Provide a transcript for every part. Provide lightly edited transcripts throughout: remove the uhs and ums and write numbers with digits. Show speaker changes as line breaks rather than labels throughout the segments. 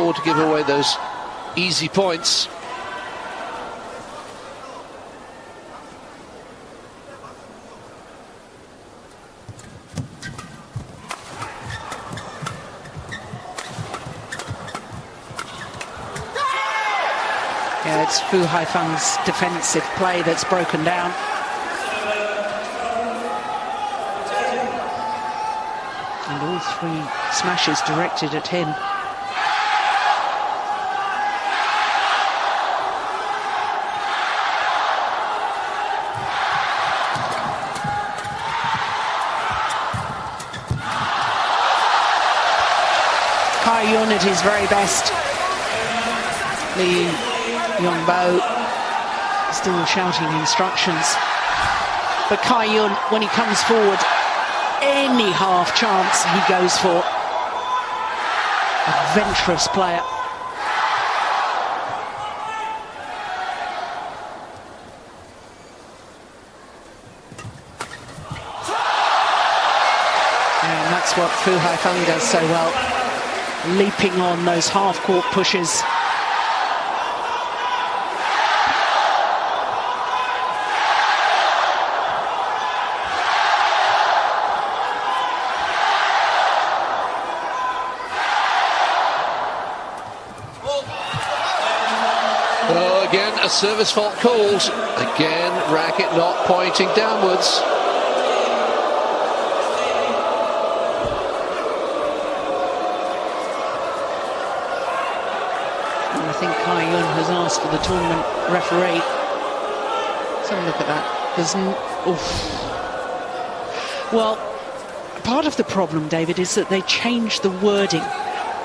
afford to give away those easy points.
Yeah, it's Haifeng's defensive play that's broken down. And all three smashes directed at him. Jae-jin at his very best. Yongbo still shouting instructions. But Jae-jin, when he comes forward, any half chance he goes for. Adventurous player. And that's what Haifeng does so well. Leaping on those half-court pushes.
Oh, again, a service fault called. Again, racket not pointing downwards.
And I think Jae-jin has asked for the tournament referee. Let's have a look at that. There's well, part of the problem, David, is that they changed the wording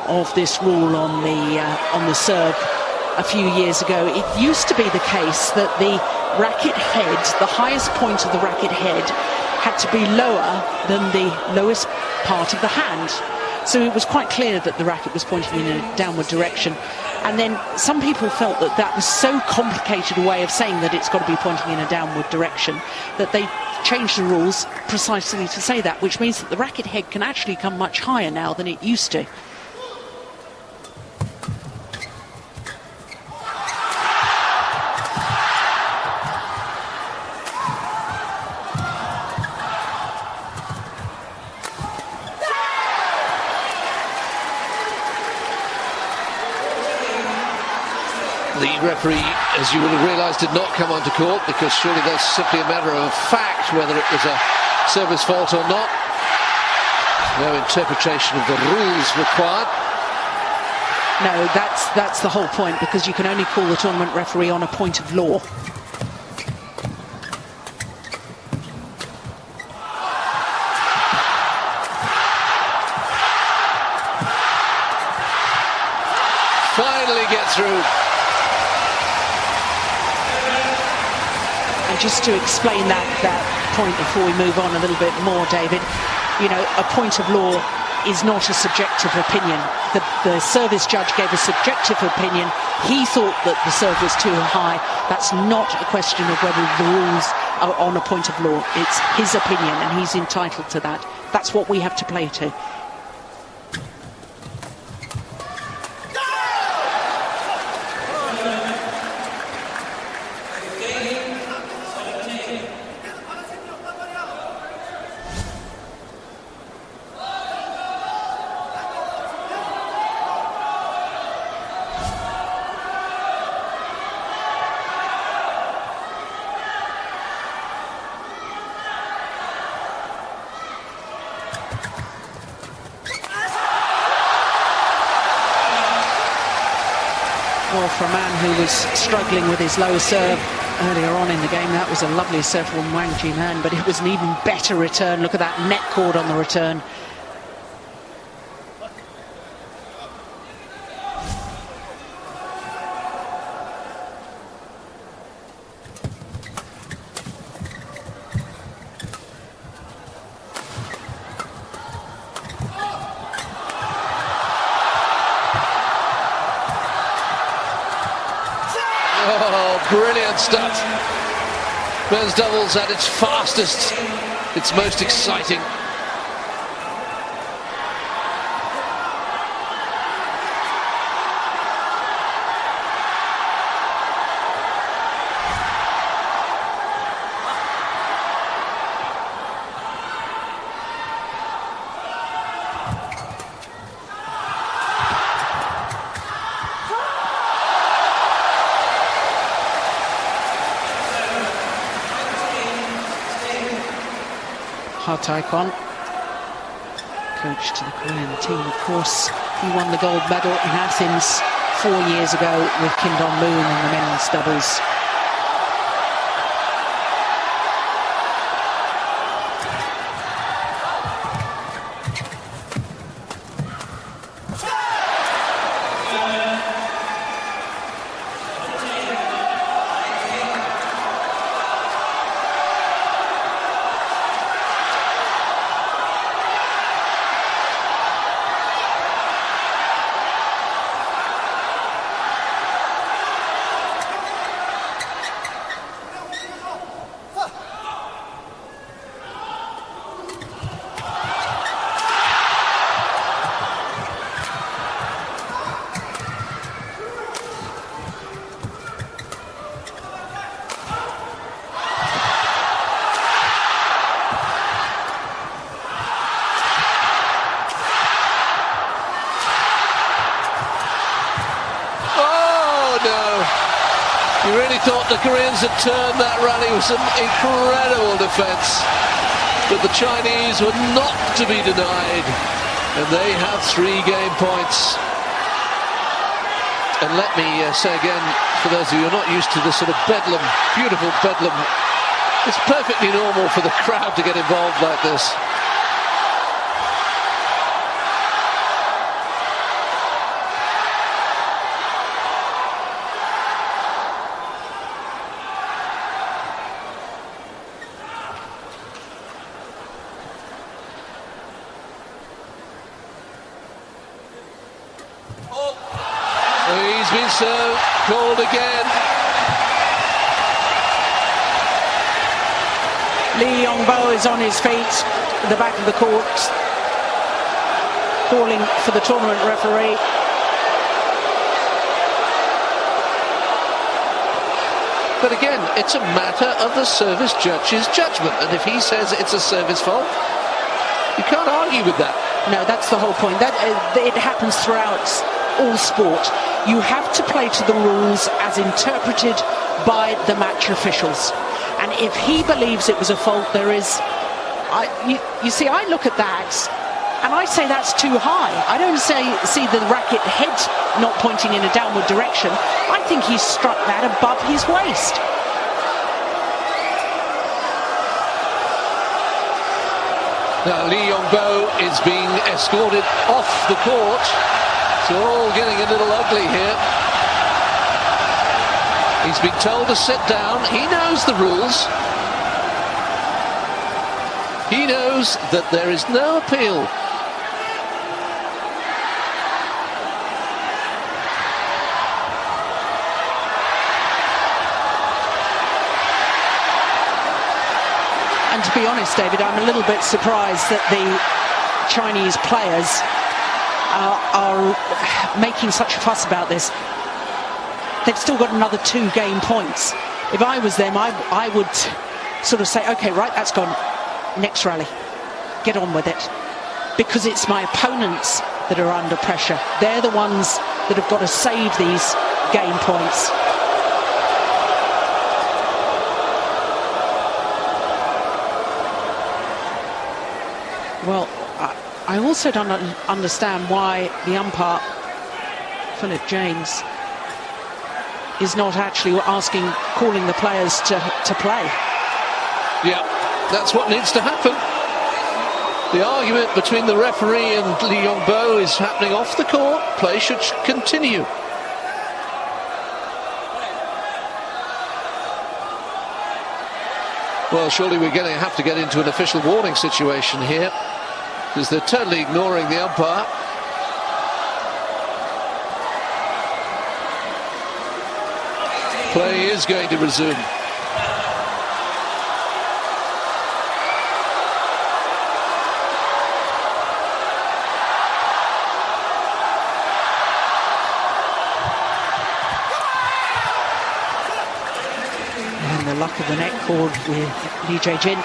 of this rule on the serve a few years ago. It used to be the case that the racket head, the highest point of the racket head, had to be lower than the lowest part of the hand. So it was quite clear that the racket was pointing in a downward direction. And then some people felt that that was so complicated a way of saying that it's got to be pointing in a downward direction that they changed the rules precisely to say that, which means that the racket head can actually come much higher now than it used to.
The referee, as you will have realised, did not come onto court, because surely that's simply a matter of fact whether it was a service fault or not. No interpretation of the rules required.
No, that's the whole point, because you can only call the tournament referee on a point of law.
Finally get through.
And just to explain that point before we move on a little bit more, David, you know, a point of law is not a subjective opinion. The service judge gave a subjective opinion. He thought that the serve was too high. That's not a question of whether the rules are on a point of law. It's his opinion, and he's entitled to that. That's what we have to play to. Well, for a man who was struggling with his low serve earlier on in the game, that was a lovely serve from Hwang, but it was an even better return. Look at that net cord on the return.
Oh, brilliant stuff. Men's doubles at its fastest, its most exciting.
haifeng, coach to the Korean team, of course. He won the gold medal in Athens 4 years ago with Kim Dong-moon in the men's doubles.
You really thought the Koreans had turned that rally with some incredible defence, but the Chinese were not to be denied, and they have 3 game points. And let me say again, for those of you who are not used to this sort of bedlam, beautiful bedlam, it's perfectly normal for the crowd to get involved like this. He's been so called again.
Lee Yong-bo is on his feet at the back of the court, calling for the tournament referee.
But again, it's a matter of the service judge's judgment, and if he says it's a service fault, you can't argue with that.
No, that's the whole point. That it happens throughout all sport. You have to play to the rules as interpreted by the match officials. And if he believes it was a fault, there is... You see, I look at that and I say that's too high. I don't see the racket head not pointing in a downward direction. I think he struck that above his waist.
Now, Lee Yong-bo is being escorted off the court. It's all getting a little ugly here. He's been told to sit down. He knows the rules. He knows that there is no appeal.
And to be honest, David, I'm a little bit surprised that the Chinese players are making such a fuss about this. They've still got another 2 game points. If I was them, I would sort of say, okay, right, that's gone. Next rally. Get on with it. Because it's my opponents that are under pressure. They're the ones that have got to save these game points. Well, I also don't understand why the umpire, Philip James, is not actually calling the players to play.
Yeah, that's what needs to happen. The argument between the referee and Lee Yong-bo is happening off the court. Play should continue. Well, surely we're going to have to get into an official warning situation here, because they're totally ignoring the umpire. Play is going to resume.
And the luck of the net cord with Jae-jin.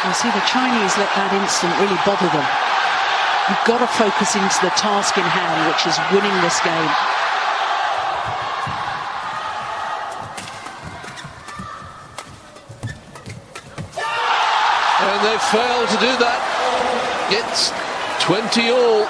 You see, the Chinese let that instant really bother them. You've got to focus into the task in hand, which is winning this game.
And they failed to do that. It's 20-all.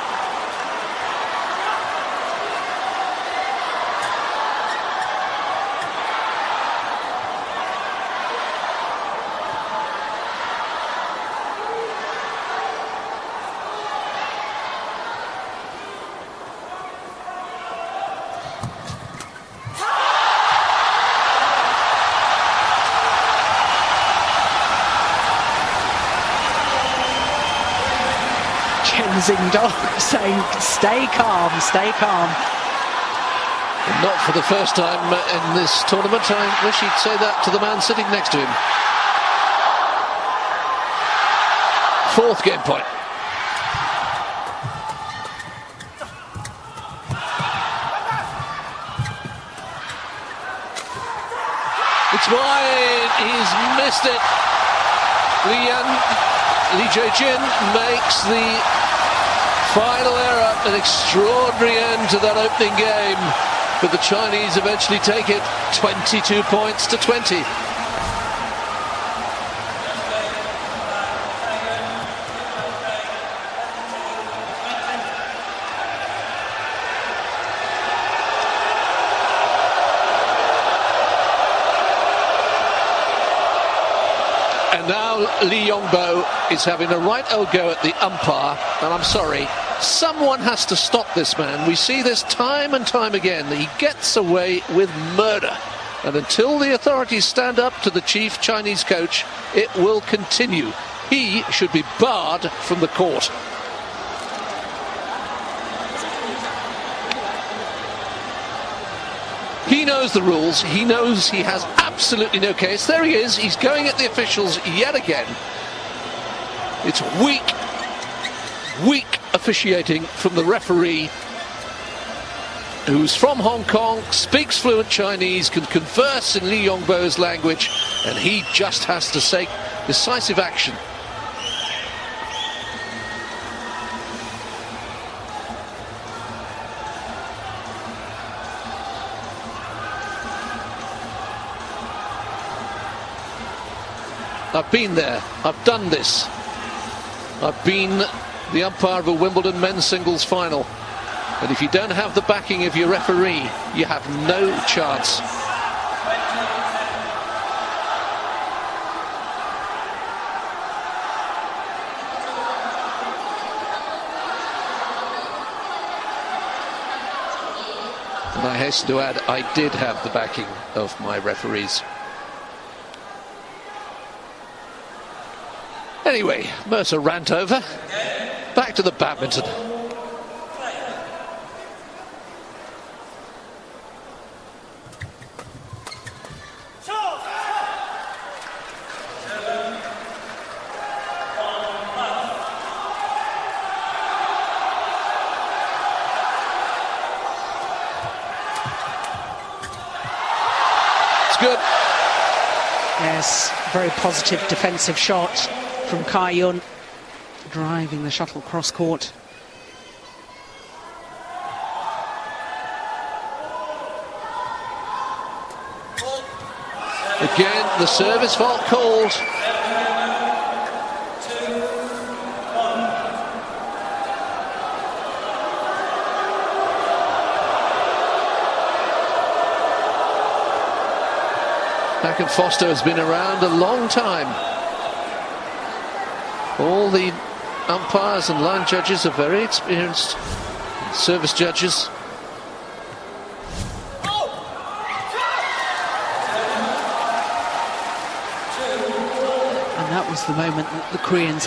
Jae-jin saying, stay calm, stay calm.
Not for the first time in this tournament. I wish he'd say that to the man sitting next to him. Fourth game point. It's wide. He's missed it. Li Jae-jin makes the final error. An extraordinary end to that opening game. But the Chinese eventually take it 22 points to 20. And now Lee Yongbo is having a right old go at the umpire, and I'm sorry, someone has to stop this man. We see this time and time again. He gets away with murder, and until the authorities stand up to the chief Chinese coach, it will continue. He should be barred from the court. He knows the rules. He knows he has absolutely no case. There he is. He's going at the officials yet again. It's weak officiating from the referee, who's from Hong Kong, speaks fluent Chinese, can converse in Lee Yongbo's language, and he just has to take decisive action. I've been there, I've done this. I've been the umpire of a Wimbledon men's singles final. And if you don't have the backing of your referee, you have no chance. And I hasten to add, I did have the backing of my referees. Anyway, Mercer rant over. Back to the badminton. It's good.
Yes, very positive defensive shot from Kai-yun, driving the shuttle cross court.
Again, the service fault called. Hack and Foster has been around a long time. All the umpires and line judges are very experienced. Service judges.
And that was the moment that the Koreans